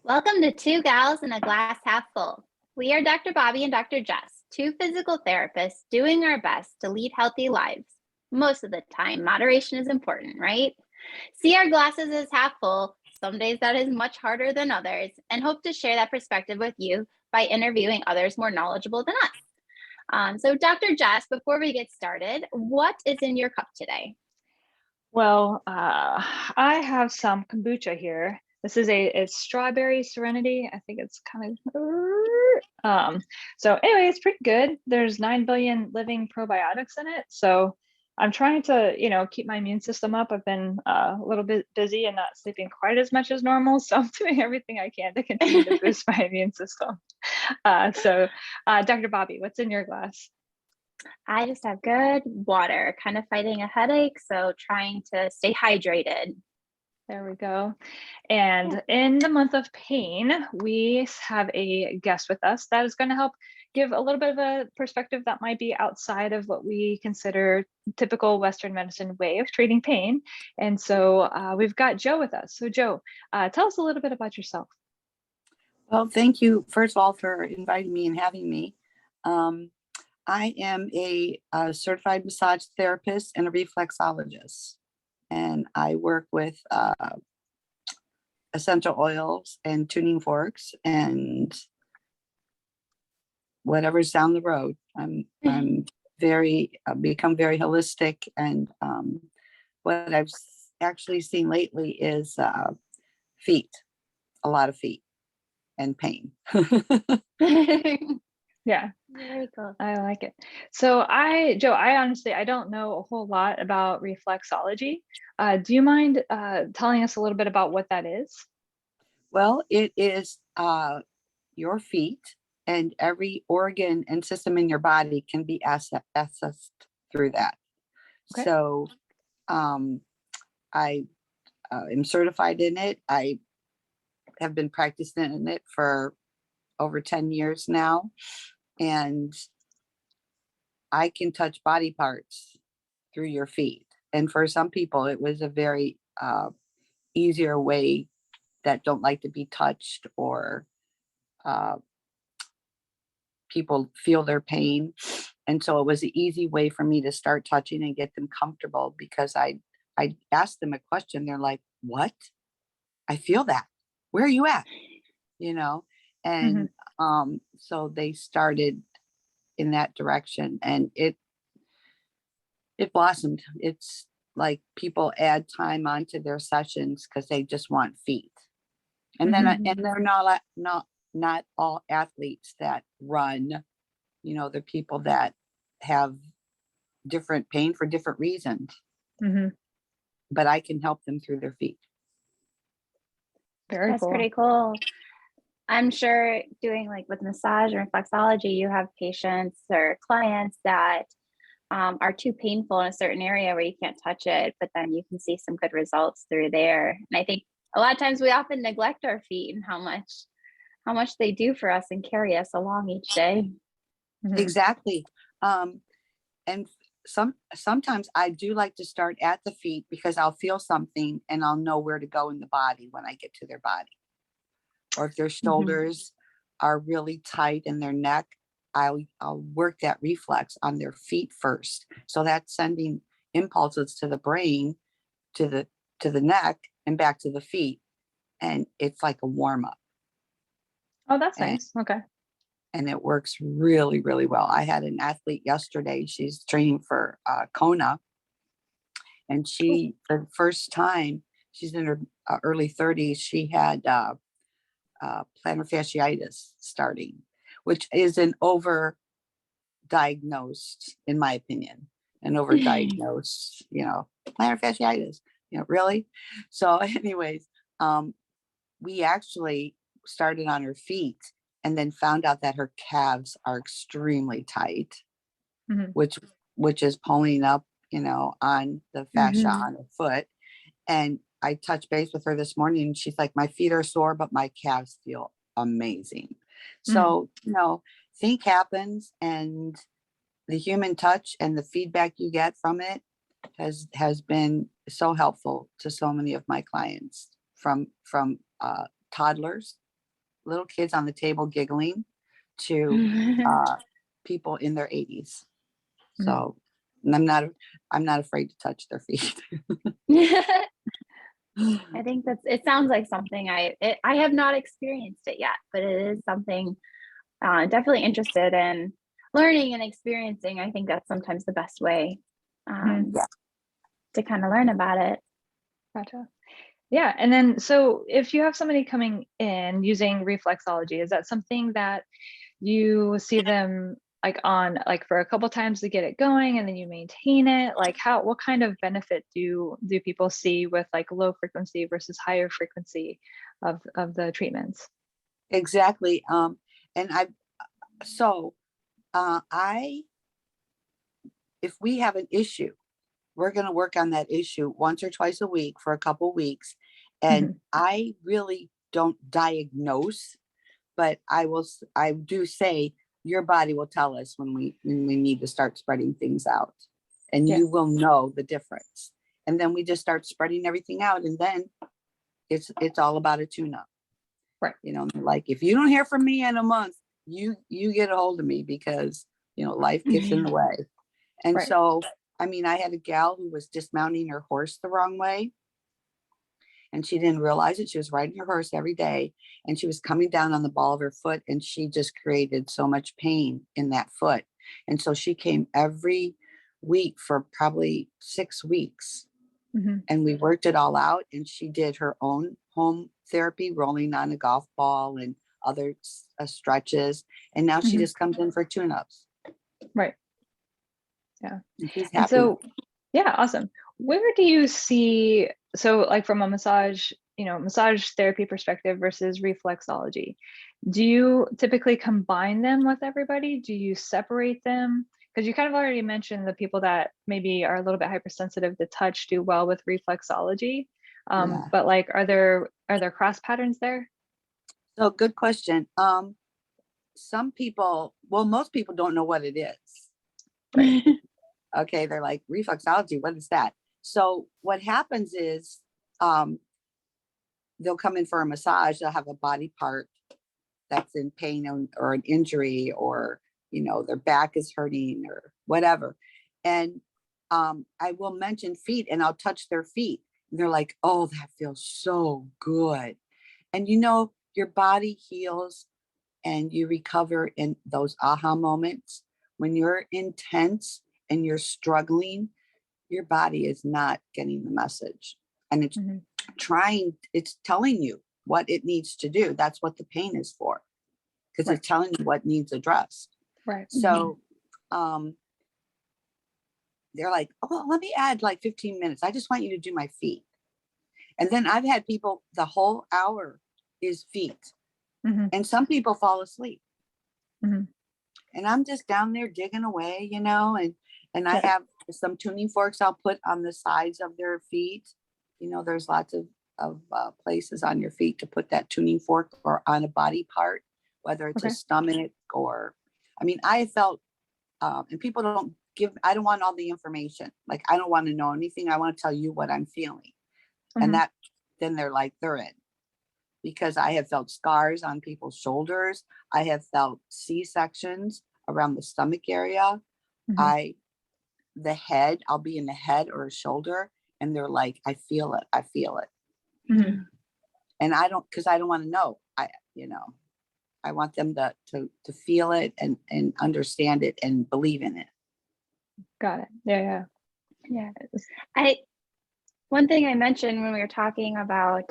Welcome to Two Gals and a Glass Half Full. We are Dr. Bobby and Dr. Jess, two physical therapists doing our best to lead healthy lives. Most of the time, moderation is important, right? See our glasses as half full. Some days that is much harder than others, and hope to share that perspective with you by interviewing others more knowledgeable than us. So, Dr. Jess, before we get started, what is in your cup today? Well, I have some kombucha here. This is a strawberry serenity. I think it's kind of so anyway, it's pretty good. There's 9 billion living probiotics in it. So I'm trying to, keep my immune system up. I've been a little bit busy and not sleeping quite as much as normal. So I'm doing everything I can to continue to boost my immune system. Dr. Bobby, what's in your glass? I just have good water, kind of fighting a headache, so trying to stay hydrated. There we go. Yeah. And in the month of pain, we have a guest with us that is going to help give a little bit of a perspective that might be outside of what we consider typical Western medicine way of treating pain. And so we've got Joe with us. So Joe, tell us a little bit about yourself. Well, thank you, first of all, for inviting me and having me. I am a certified massage therapist and a reflexologist, and I work with essential oils and tuning forks and whatever's down the road. I'm become very holistic, and what I've actually seen lately is feet, a lot of feet and pain. Yeah. Very cool. I like it. So Joe, I honestly, I don't know a whole lot about reflexology. Do you mind telling us a little bit about what that is? Well, it is your feet, and every organ and system in your body can be assessed through that. Okay. So I am certified in it. I have been practicing in it for over 10 years now, and I can touch body parts through your feet. And for some people, it was a very easier way that don't like to be touched, or people feel their pain. And so it was an easy way for me to start touching and get them comfortable, because I asked them a question. They're like, what? I feel that. Where are you at? And so they started in that direction, and it blossomed. It's like people add time onto their sessions because they just want feet. And then and they're not all athletes that run. They're people that have different pain for different reasons. But I can help them through their feet. Very That's cool. pretty cool. I'm sure doing like with massage or reflexology, you have patients or clients that are too painful in a certain area where you can't touch it, but then you can see some good results through there. And I think a lot of times we often neglect our feet and how much they do for us and carry us along each day. Exactly. And sometimes I do like to start at the feet, because I'll feel something and I'll know where to go in the body when I get to their body. Or if their shoulders are really tight in their neck, I'll work that reflex on their feet first. So that's sending impulses to the brain, to the neck, and back to the feet. And it's like a warm up. Oh, that's nice. Okay. And it works really, really well. I had an athlete yesterday. She's training for Kona. And she, for the first time, she's in her early 30s, she had plantar fasciitis starting, which is an overdiagnosed, in my opinion, an overdiagnosed, plantar fasciitis, really. So anyways, we actually started on her feet, and then found out that her calves are extremely tight, which is pulling up, on the fascia on her foot. And I touched base with her this morning, and she's like, my feet are sore, but my calves feel amazing. So, think happens, and the human touch and the feedback you get from it has been so helpful to so many of my clients, from toddlers little kids on the table giggling to people in their 80s. So, and I'm not afraid to touch their feet. I think it sounds like something I have not experienced it yet, but it is something definitely interested in learning and experiencing. I think that's sometimes the best way to kind of learn about it. Gotcha. Yeah. And then, so if you have somebody coming in using reflexology, is that something that you see them like on, like for a couple times to get it going and then you maintain it? Like what kind of benefit do people see with like low frequency versus higher frequency of the treatments? Exactly. And if we have an issue, we're going to work on that issue once or twice a week for a couple weeks. And I really don't diagnose, but I do say your body will tell us when we need to start spreading things out, and you will know the difference. And then we just start spreading everything out, and then it's all about a tune-up. Right. You know, like if you don't hear from me in a month, you get a hold of me, because life gets in the way. And so, I mean, I had a gal who was dismounting her horse the wrong way, and she didn't realize it. She was riding her horse every day, and she was coming down on the ball of her foot, and she just created so much pain in that foot. And so she came every week for probably 6 weeks, and we worked it all out. And she did her own home therapy, rolling on a golf ball and other stretches. And now she just comes in for tune-ups. Right. Yeah. And she's happy. And so, yeah, awesome. Where do you see, so like from a massage therapy perspective versus reflexology, do you typically combine them with everybody? Do you separate them? Because you kind of already mentioned the people that maybe are a little bit hypersensitive to touch do well with reflexology. But like, are there cross patterns there? So good question. Some people, well, most people don't know what it is. Right? Okay, they're like, reflexology, what is that? So what happens is they'll come in for a massage, they'll have a body part that's in pain or an injury, or their back is hurting or whatever. And I will mention feet, and I'll touch their feet, and they're like, oh, that feels so good. And your body heals and you recover in those aha moments. When you're intense and you're struggling, your body is not getting the message, and it's it's telling you what it needs to do. That's what the pain is for, because it's telling you what needs addressed. Right. So they're like, oh, well, let me add like 15 minutes. I just want you to do my feet. And then I've had people, the whole hour is feet. And some people fall asleep. And I'm just down there digging away, and I have some tuning forks I'll put on the sides of their feet. There's lots of places on your feet to put that tuning fork, or on a body part, whether it's a stomach or, I mean, I felt, and people I don't want all the information. Like, I don't want to know anything. I want to tell you what I'm feeling. And then they're in. Because I have felt scars on people's shoulders. I have felt C-sections around the stomach area. The head, I'll be in the head or a shoulder, and they're like, I feel it. I feel it. And because I don't want to know. I want them to feel it and understand it and believe in it. Got it. Yeah. One thing I mentioned when we were talking about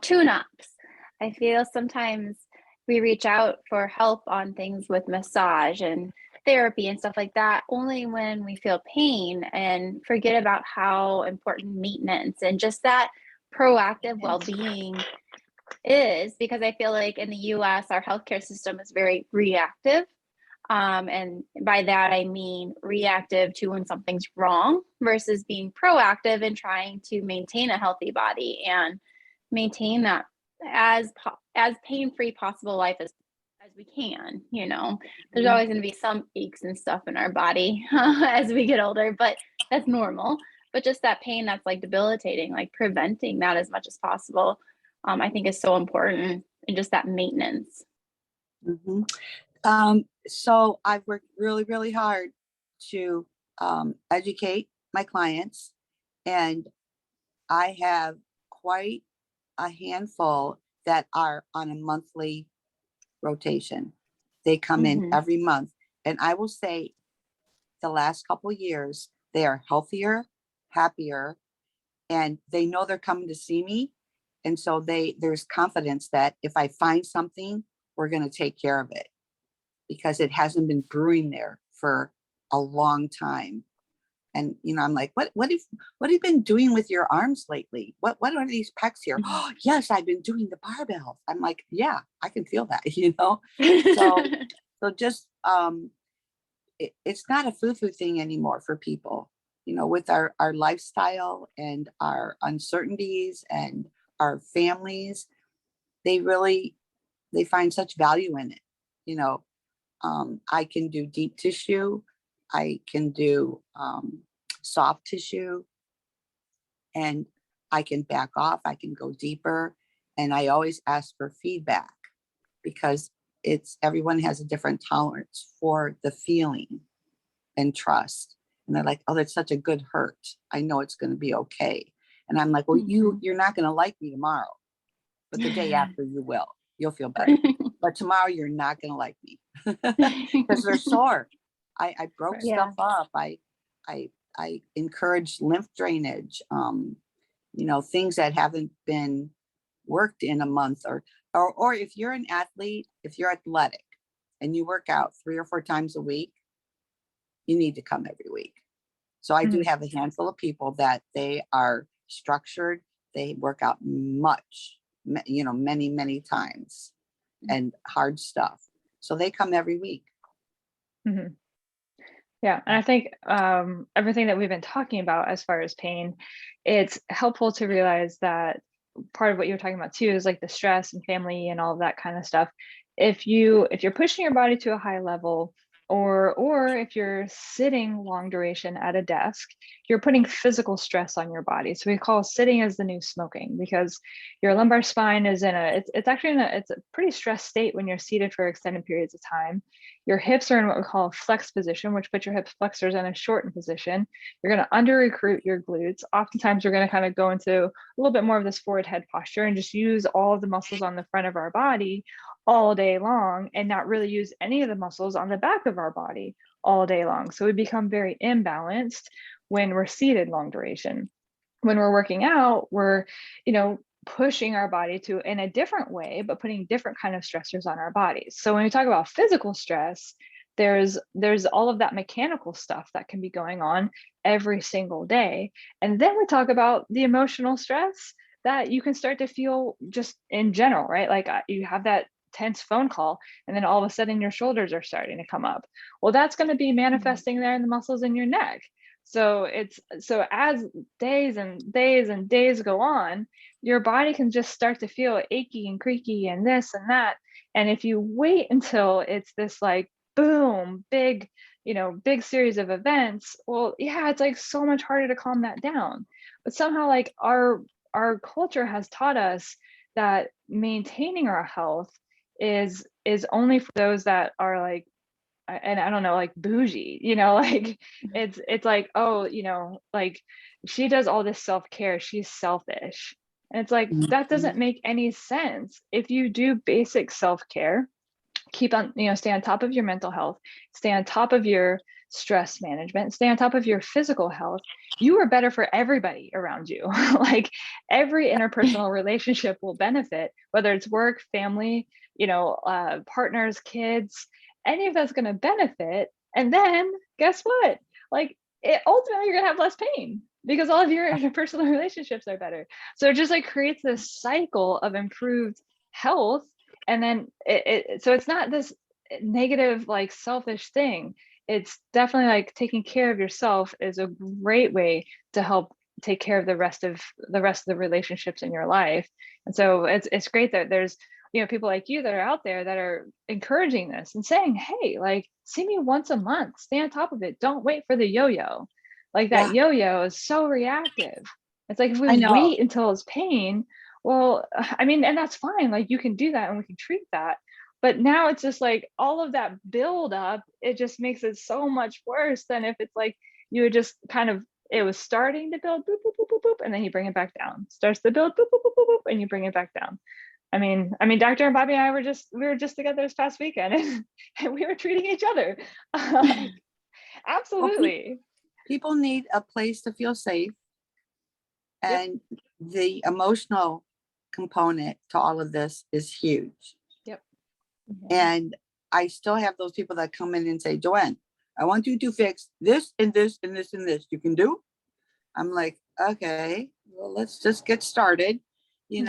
tune-ups, I feel sometimes we reach out for help on things with massage and therapy and stuff like that only when we feel pain, and forget about how important maintenance and just that proactive well-being is, because I feel like in the US our healthcare system is very reactive. And by that, I mean reactive to when something's wrong versus being proactive and trying to maintain a healthy body and maintain that as pain-free possible life as we can. There's always going to be some aches and stuff in our body as we get older, but that's normal. But just that pain that's like debilitating, like preventing that as much as possible. I think is so important, and just that maintenance. Mhm. So I've worked really, really hard to educate my clients, and I have quite a handful that are on a monthly rotation. They come in Mhm. every month, and I will say the last couple years they are healthier, happier, and they know they're coming to see me, and so there's confidence that if I find something, we're going to take care of it, because it hasn't been brewing there for a long time. And I'm like, what have you been doing with your arms lately? What are these pecs here? Oh, yes, I've been doing the barbells. I'm like, yeah, I can feel that, So just it's not a foo-foo thing anymore for people, with our lifestyle and our uncertainties and our families. They really they find such value in it. You know, I can do deep tissue, I can do soft tissue, and I can back off, I can go deeper. And I always ask for feedback, because it's everyone has a different tolerance for the feeling and trust. And they're like, oh, that's such a good hurt. I know it's going to be okay. And I'm like, well, Mhm. you're not going to like me tomorrow, but the day after you will. You'll feel better. But tomorrow you're not going to like me, because they're sore. I broke Yeah. stuff up. I I encourage lymph drainage. Things that haven't been worked in a month, or if you're an athlete, if you're athletic and you work out 3 or 4 times a week, you need to come every week. So I do Mhm. have a handful of people that they are structured. They work out many, many times, and hard stuff. So they come every week. Mhm. Yeah, and I think everything that we've been talking about as far as pain, it's helpful to realize that part of what you're talking about too is like the stress and family and all of that kind of stuff. If you're pushing your body to a high level, or if you're sitting long duration at a desk, you're putting physical stress on your body. So we call sitting as the new smoking, because your lumbar spine is it's actually it's a pretty stressed state when you're seated for extended periods of time. Your hips are in what we call a flex position, which puts your hip flexors in a shortened position. You're going to under recruit your glutes. Oftentimes, you're going to kind of go into a little bit more of this forward head posture and just use all of the muscles on the front of our body all day long, and not really use any of the muscles on the back of our body all day long. So we become very imbalanced when we're seated long duration. When we're working out, we're, pushing our body to in a different way, but putting different kind of stressors on our bodies. So when we talk about physical stress, there's all of that mechanical stuff that can be going on every single day. And then we talk about the emotional stress that you can start to feel just in general, right? Like you have that tense phone call, and then all of a sudden your shoulders are starting to come up. Well, that's going to be manifesting there in the muscles in your neck. So as days and days and days go on, your body can just start to feel achy and creaky and this and that. And if you wait until it's this like boom, big series of events, well, yeah, it's like so much harder to calm that down. But somehow like our culture has taught us that maintaining our health is only for those that are like, and I don't know, like bougie, like it's like, oh, like she does all this self-care, she's selfish. And it's like, that Mhm. doesn't make any sense. If you do basic self-care, keep on, stay on top of your mental health, stay on top of your stress management, stay on top of your physical health, you are better for everybody around you. Like every interpersonal relationship will benefit, whether it's work, family, partners, kids, any of that's going to benefit. And then guess what? Like ultimately you're going to have less pain because all of your interpersonal relationships are better. So it just like creates this cycle of improved health. And then so it's not this negative like selfish thing. It's definitely like taking care of yourself is a great way to help take care of the rest of the relationships in your life. And so it's great that there's people like you that are out there that are encouraging this and saying, hey, like see me once a month, stay on top of it, don't wait for the yo-yo. Like that Yeah, yo-yo is so reactive. It's like if we I know. wait until it's pain, well, I mean, and that's fine. Like you can do that and we can treat that. But now it's just like all of that build up, it just makes it so much worse than if it's like you would just kind of, it was starting to build, boop, boop, boop, boop, boop, and then you bring it back down. Starts to build, boop, boop, boop, boop, boop, and you bring it back down. I mean, Dr. and Bobby and I we were just together this past weekend and we were treating each other. Well, Absolutely. people need a place to feel safe, Yep. and the emotional component to all of this is huge. Yep. And I still have those people that come in and say, Joanne, I want you to fix this and this and this and this. You can do? I'm like, okay, well, let's just get started, and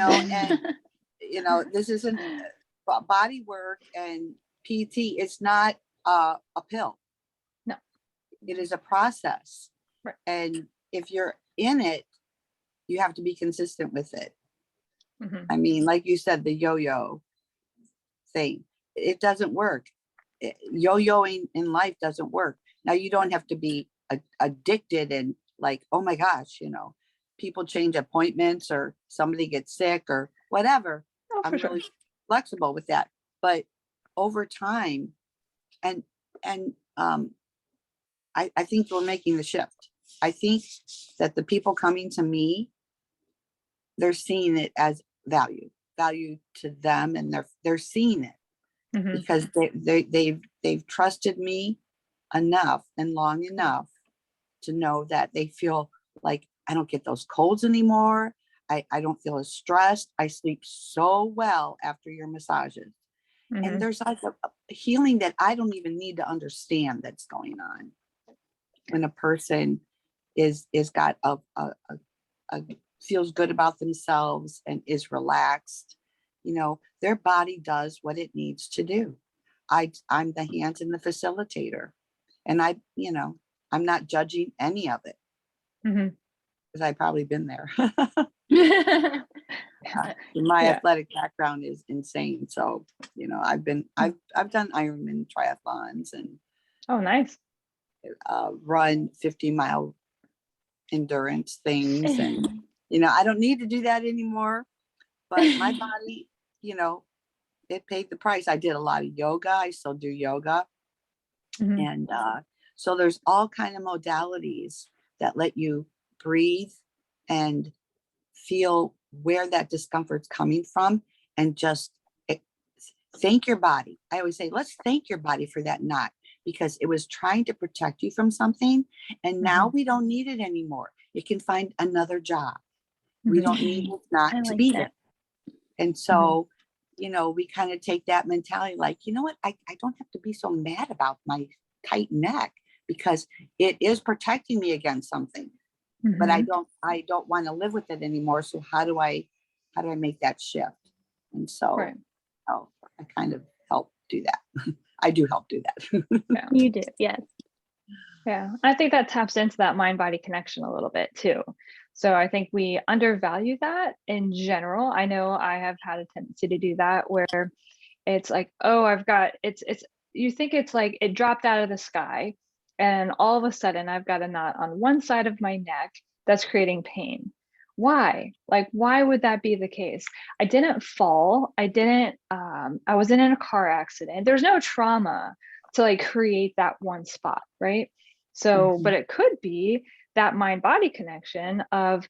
this isn't body work and PT. It's not a pill. No. It is a process. Right. And if you're in it, you have to be consistent with it. Mhm. I mean, like you said, the yo-yo thing, it doesn't work. Yo-yoing in life doesn't work. Now, you don't have to be addicted and like, oh my gosh, people change appointments or somebody gets sick or whatever. Oh, I'm for sure. really flexible with that. But over time, and I think we're making the shift. I think that the people coming to me, they're seeing it as value to them, and they're seeing it Mhm. because they've trusted me enough and long enough to know that they feel like I don't get those colds anymore. I don't feel as stressed. I sleep so well after your massages. And Mhm. there's like a healing that I don't even need to understand that's going on when a person is got a feels good about themselves and is relaxed. Their body does what it needs to do. I'm the hands and the facilitator, and I'm not judging any of it Mhm. because I've probably been there. Yeah. My Yeah. athletic background is insane, so I've done Ironman triathlons and Oh, nice. run 50-mile endurance things, and I don't need to do that anymore, but my body, it paid the price. I did a lot of yoga. I still do yoga. Mhm. And so there's all kind of modalities that let you breathe and feel where that discomfort's coming from, and just thank your body. I always say, let's thank your body for that knot, because it was trying to protect you from something, and now we don't need it anymore. It can find another job. We Mhm. don't need it not I to like be that. there. And so, we kind of take that mentality like, you know what, I don't have to be so mad about my tight neck, because it is protecting me against something, but I Mhm. don't want to live with it anymore. So how do I make that shift? And so, Right. I kind of help do that. I do help do that. Yeah. You do, yes. Yeah. I think that taps into that mind body connection a little bit too. So I think we undervalue that in general. I know I have had a tendency to do that where it's like, oh, it's you think it's like it dropped out of the sky, and all of a sudden I've got a knot on one side of my neck that's creating pain. Why? Like, why would that be the case? I didn't fall. I wasn't in a car accident. There's no trauma to like create that one spot, right? So, but Mhm. it could be that mind body connection of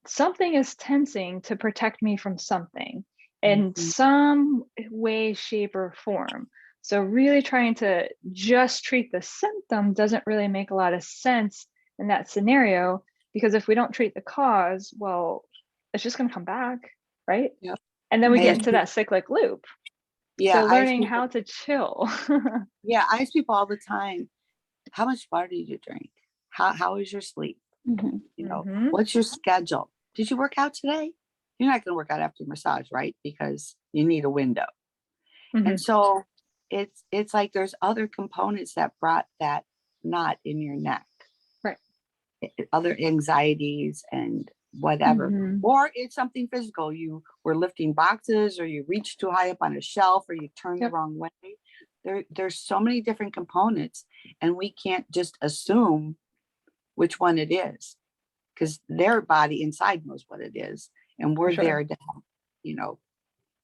something is tensing to protect me from something in Mhm. some way, shape, or form. So, really trying to just treat the symptom doesn't really make a lot of sense in that scenario, because if we don't treat the cause, well, it's just going to come back, right? Yep. And then we I get ask into that cyclic loop. Yeah, So, I ask learning people. how to chill. Yeah, I ask people all the time, how much water do you drink? How is your sleep? Mhm. Mhm. What's your schedule? Did you work out today? You're not going to work out after your massage, right? Because you need a window. And Mhm. so it's like there's other components that brought that knot in your neck, Right. other anxieties and whatever. Mhm. Or it's something physical. You were lifting boxes, or you reached too high up on a shelf, or you turned the Yep. wrong way. There's so many different components, and we can't just assume which one it is, because their body inside knows what it is, and For we're sure. there to help.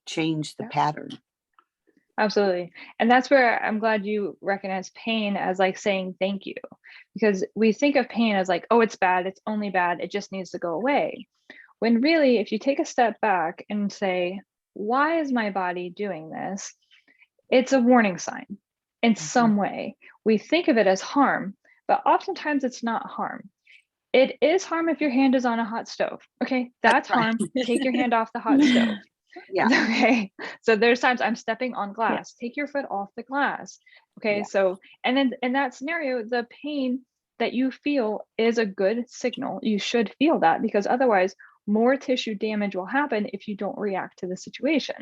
change the Yeah. pattern. Absolutely. And that's where I'm glad you recognize pain as like saying thank you, because we think of pain as like, oh, it's bad, it's only bad, it just needs to go away. When really, if you take a step back and say, why is my body doing this? It's a warning sign in some way. We think of it as harm, but oftentimes it's not harm. It is harm if your hand is on a hot stove. Okay, that's right. harm. Take your hand off the hot stove. Yeah. Okay. So there's times I'm stepping on Yeah. glass. Take your foot off the glass. Okay. Yeah. So, and then in that scenario, the pain that you feel is a good signal. You should feel that, because otherwise, more tissue damage will happen if you don't react to the situation.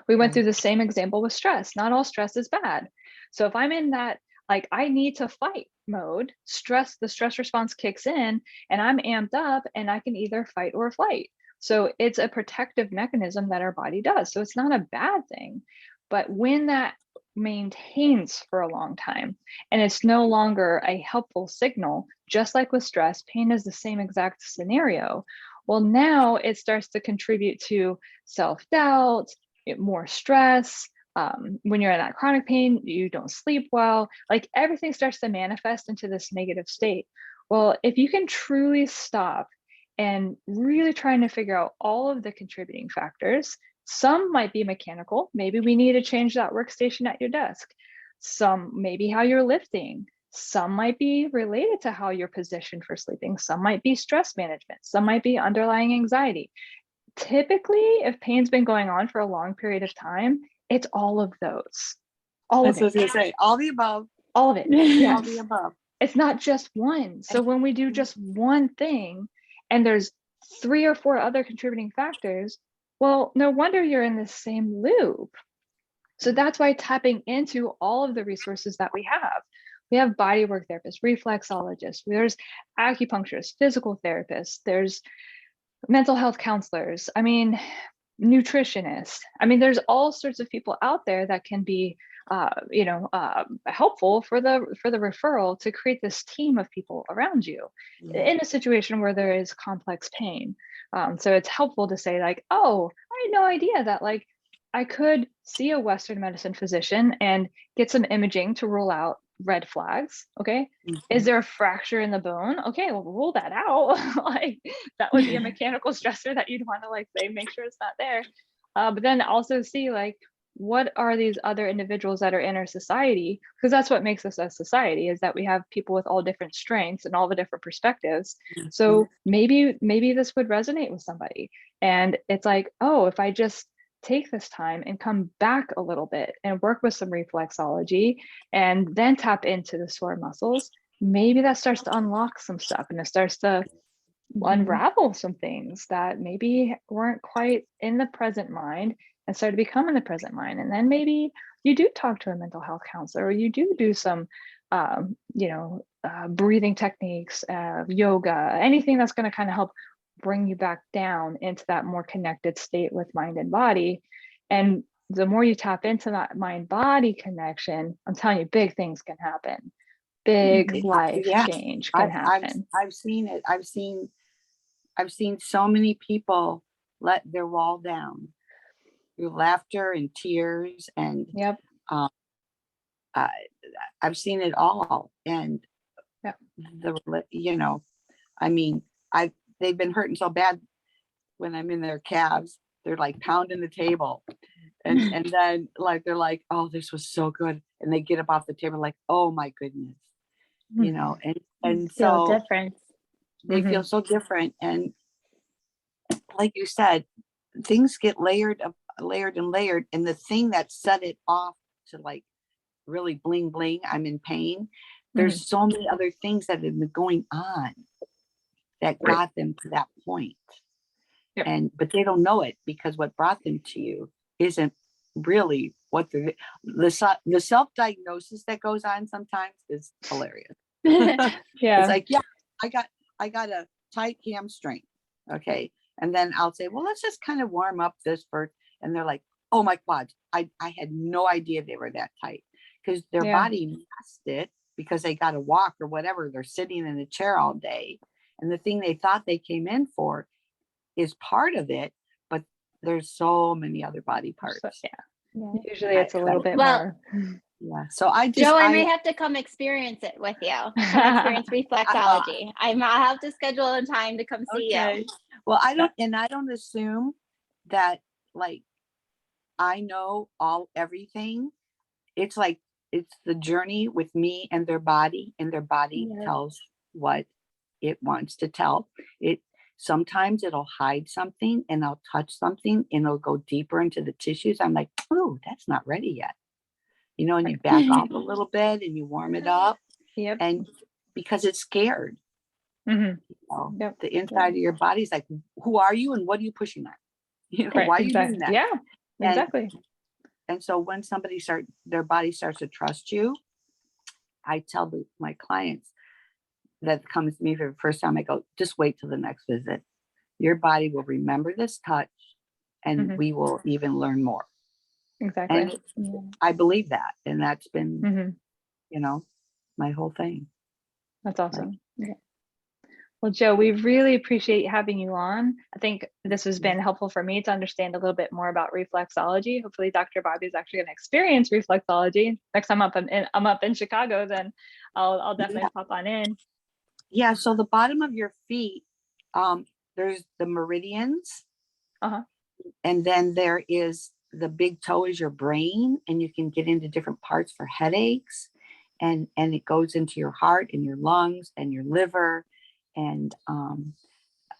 We went Right. through the same example with stress. Not all stress is bad. So if I'm in that, like, I need to fight mode, the stress response kicks in and I'm amped up and I can either fight or flight. So it's a protective mechanism that our body does. So it's not a bad thing. But when that maintains for a long time and it's no longer a helpful signal, just like with stress, pain is the same exact scenario. Well, now it starts to contribute to self-doubt, more stress. When you're in that chronic pain, you don't sleep well, like everything starts to manifest into this negative state. Well, if you can truly stop and really trying to figure out all of the contributing factors, some might be mechanical. Maybe we need to change that workstation at your desk. Some maybe how you're lifting. Some might be related to how you're positioned for sleeping. Some might be stress management. Some might be underlying anxiety. Typically, if pain's been going on for a long period of time, it's all of those. All That's of what I was it. gonna say. All the above. All of it. All Yes. the above. It's not just one. So when we do just one thing and there's 3 or 4 other contributing factors, well, no wonder you're in the same loop. So that's why tapping into all of the resources that we have. We have bodywork therapists, reflexologists, there's acupuncturists, physical therapists, there's mental health counselors, I mean, nutritionists. I mean, there's all sorts of people out there that can be, helpful for the referral to create this team of people around you Yeah. in a situation where there is complex pain. So it's helpful to say like, oh, I had no idea that like I could see a Western medicine physician and get some imaging to rule out red flags. Okay. Is there a fracture in the bone? Okay, well, rule that out. Like that would be a mechanical stressor that you'd want to like say, make sure it's not there. But then also see like, what are these other individuals that are in our society? Because that's what makes us a society, is that we have people with all different strengths and all the different perspectives. So maybe this would resonate with somebody. And it's like, oh, if I just take this time and come back a little bit and work with some reflexology and then tap into the sore muscles, maybe that starts to unlock some stuff and it starts to unravel some things that maybe weren't quite in the present mind and start to become in the present mind. And then maybe you do talk to a mental health counselor, or you do some breathing techniques, yoga, anything that's going to kind of help bring you back down into that more connected state with mind and body. And the more you tap into that mind body connection, I'm telling you, big things can happen. Big life change can happen. I've seen it. I've seen so many people let their wall down through laughter and tears, and Yep. I've seen it all. And Yep. I mean, they've been hurting so bad when I'm in their calves, they're like pounding the table. And then like they're like, oh, this was so good. And they get up off the table like, oh my goodness. And Feel so different. they feel so different. And like you said, things get layered and layered. And the thing that set it off to like really bling bling, I'm in pain. There's so many other things that have been going on that got them to that point. Yep. But they don't know it, because what brought them to you isn't really what the self-diagnosis that goes on sometimes is hilarious. Yeah. It's like, yeah, I got a tight hamstring. Okay. And then I'll say, well, let's just kind of warm up this first. And they're like, oh my quads. I had no idea they were that tight, because their body missed it because they got to walk or whatever. They're sitting in a chair all day. And the thing they thought they came in for is part of it, but there's so many other body parts. So, yeah. Yeah. Usually it's a little bit Well, more. Yeah. So I just, Joe, I may have to come experience it with you. Come experience reflexology. I'll have to schedule a time to come see you. Well, I don't assume that like I know everything. It's like, it's the journey with me and their body, and their body Yeah. tells what it wants to tell. Sometimes it'll hide something, and I'll touch something and it'll go deeper into the tissues. I'm like, oh, that's not ready yet. And you back off a little bit and you warm it up. Yep. And because it's scared, Yep. the inside of your body's like, who are you and what are you pushing at? Right. Why are you Exactly. doing that? Yeah, exactly. And so when their body starts to trust you, I tell my clients that comes to me for the first time, I go, just wait till the next visit. Your body will remember this touch, and we will even learn more. Exactly. And I believe that. And that's been, my whole thing. That's awesome. Yeah. Well, Joe, we really appreciate having you on. I think this has been helpful for me to understand a little bit more about reflexology. Hopefully, Dr. Bobby is actually going to experience reflexology next time I'm up in Chicago. Then I'll definitely pop on in. Yeah. So the bottom of your feet, there's the meridians, and then there is the big toe is your brain, and you can get into different parts for headaches, and it goes into your heart and your lungs and your liver and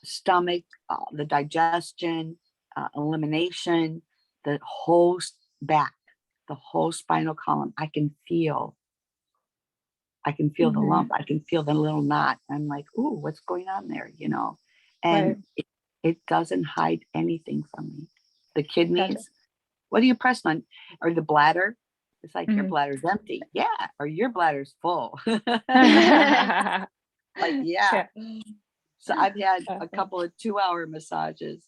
stomach, the digestion, elimination, the whole back, the whole spinal column. I can feel the lump. I can feel the little knot. I'm like, ooh, what's going on there? And it doesn't hide anything from me. The kidneys, what are you pressed on? Or the bladder? It's like your bladder's empty. Yeah. Or your bladder's full. Like, yeah. So I've had a couple of 2-hour massages,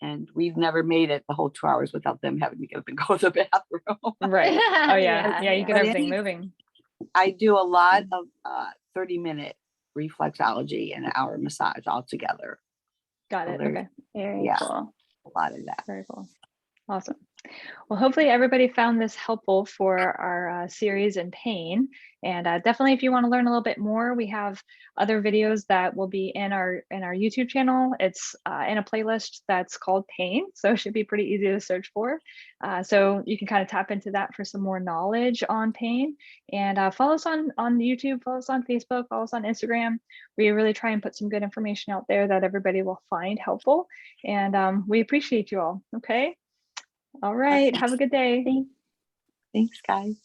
and we've never made it the whole 2 hours without them having to get up and go to the bathroom. Right. Oh yeah. Yeah. You get everything moving. I do a lot of 30-minute reflexology and an hour massage all together. Got it. Okay. Very cool. A lot of that. Very cool. Awesome. Well, hopefully everybody found this helpful for our series in pain. And definitely, if you want to learn a little bit more, we have other videos that will be in our YouTube channel. It's in a playlist that's called Pain, so it should be pretty easy to search for. So you can kind of tap into that for some more knowledge on pain. And follow us on YouTube, follow us on Facebook, follow us on Instagram. We really try and put some good information out there that everybody will find helpful. And we appreciate you all. Okay. All right. Have a good day. Thanks, guys.